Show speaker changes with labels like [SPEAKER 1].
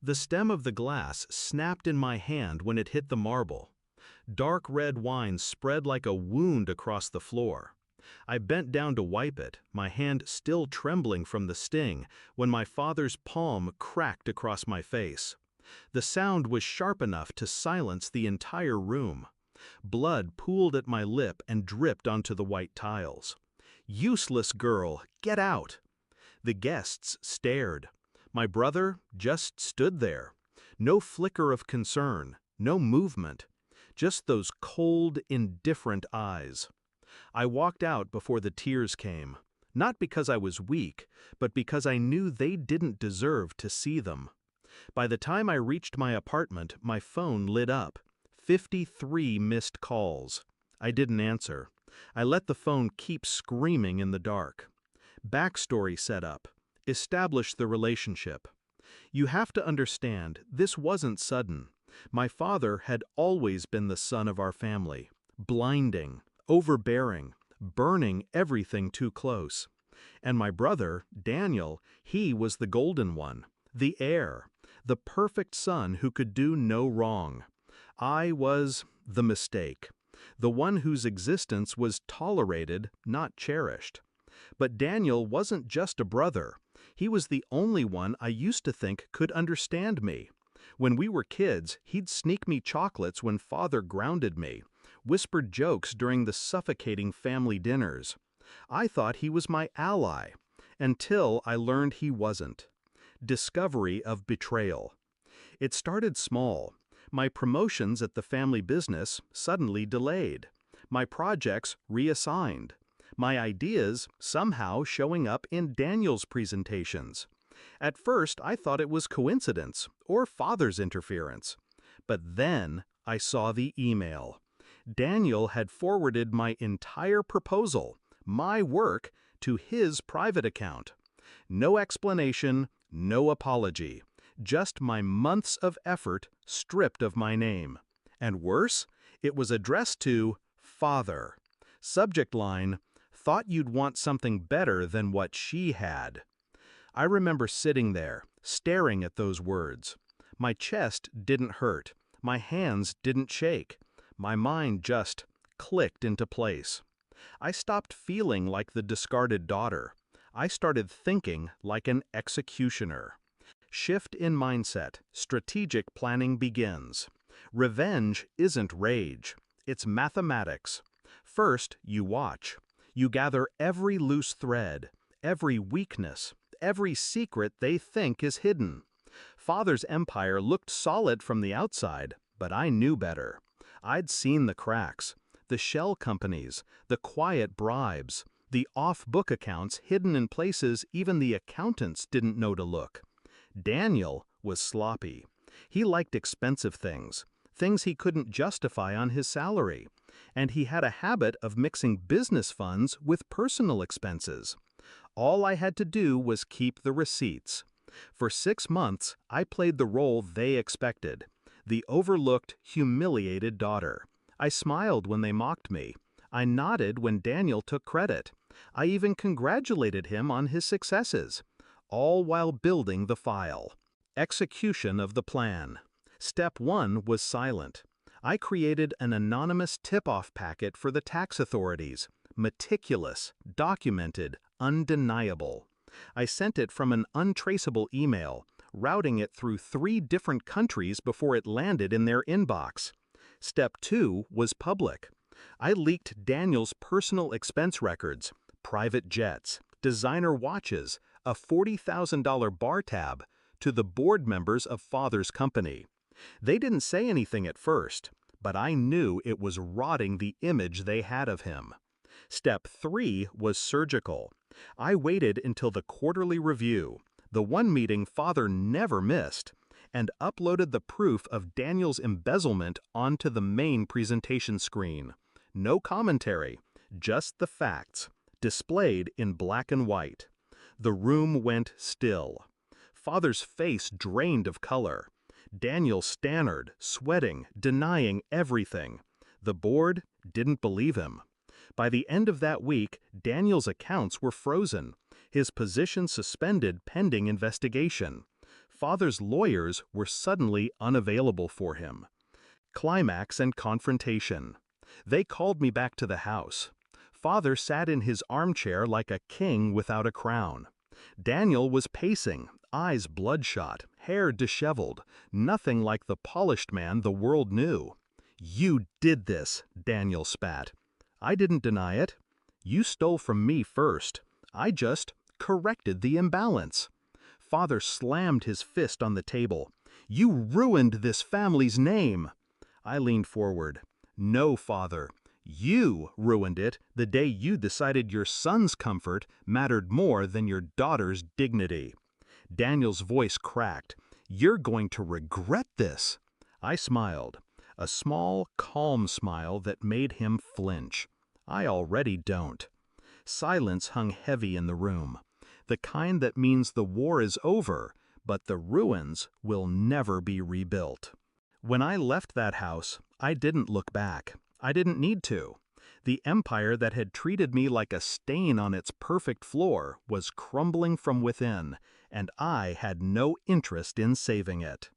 [SPEAKER 1] The stem of the glass snapped in my hand when it hit the marble. Dark red wine spread like a wound across the floor. I bent down to wipe it, my hand still trembling from the sting, when my father's palm cracked across my face. The sound was sharp enough to silence the entire room. Blood pooled at my lip and dripped onto the white tiles. "Useless girl, get out!" The guests stared. My brother just stood there. No flicker of concern, no movement. Just those cold, indifferent eyes. I walked out before the tears came. Not because I was weak, but because I knew they didn't deserve to see them. By the time I reached my apartment, my phone lit up. 53 missed calls. I didn't answer. I let the phone keep screaming in the dark. Backstory set up. Establish the relationship. You have to understand, this wasn't sudden. My father had always been the son of our family. Blinding, overbearing, burning everything too close. And my brother, Daniel, he was the golden one, the heir, the perfect son who could do no wrong. I was the mistake, the one whose existence was tolerated, not cherished. But Daniel wasn't just a brother. He was the only one I used to think could understand me. When we were kids, he'd sneak me chocolates when father grounded me, whispered jokes during the suffocating family dinners. I thought he was my ally, until I learned he wasn't. Discovery of betrayal. It started small. My promotions at the family business suddenly delayed. My projects reassigned. My ideas somehow showing up in Daniel's presentations. At first, I thought it was coincidence or father's interference. But then I saw the email. Daniel had forwarded my entire proposal, my work, to his private account. No explanation, no apology. Just my months of effort stripped of my name. And worse, it was addressed to Father. Subject line, "Thought you'd want something better than what she had." I remember sitting there, staring at those words. My chest didn't hurt. My hands didn't shake. My mind just clicked into place. I stopped feeling like the discarded daughter. I started thinking like an executioner. Shift in mindset, strategic planning begins. Revenge isn't rage. It's mathematics. First, you watch. You gather every loose thread, every weakness, every secret they think is hidden. Father's empire looked solid from the outside, but I knew better. I'd seen the cracks, the shell companies, the quiet bribes, the off-book accounts hidden in places even the accountants didn't know to look. Daniel was sloppy. He liked expensive things, things he couldn't justify on his salary. And he had a habit of mixing business funds with personal expenses. All I had to do was keep the receipts. For 6 months, I played the role they expected, the overlooked, humiliated daughter. I smiled when they mocked me. I nodded when Daniel took credit. I even congratulated him on his successes, all while building the file. Execution of the plan. Step 1 was silent. I created an anonymous tip-off packet for the tax authorities. Meticulous, documented, undeniable. I sent it from an untraceable email, routing it through 3 different countries before it landed in their inbox. Step 2 was public. I leaked Daniel's personal expense records, private jets, designer watches, a $40,000 bar tab, to the board members of Father's company. They didn't say anything at first, but I knew it was rotting the image they had of him. Step 3 was surgical. I waited until the quarterly review, the one meeting Father never missed, and uploaded the proof of Daniel's embezzlement onto the main presentation screen. No commentary, just the facts, displayed in black and white. The room went still. Father's face drained of color. Daniel stammered, sweating, denying everything. The board didn't believe him. By the end of that week, Daniel's accounts were frozen, his position suspended pending investigation. Father's lawyers were suddenly unavailable for him. Climax and confrontation. They called me back to the house. Father sat in his armchair like a king without a crown. Daniel was pacing, eyes bloodshot, hair disheveled, nothing like the polished man the world knew. "You did this," Daniel spat. "I didn't deny it. You stole from me first. I just corrected the imbalance." Father slammed his fist on the table. "You ruined this family's name." I leaned forward. "No, Father. You ruined it the day you decided your son's comfort mattered more than your daughter's dignity." Daniel's voice cracked. "You're going to regret this." I smiled. A small, calm smile that made him flinch. I already don't. Silence hung heavy in the room. The kind that means the war is over, but the ruins will never be rebuilt. When I left that house, I didn't look back. I didn't need to. The empire that had treated me like a stain on its perfect floor was crumbling from within, and I had no interest in saving it.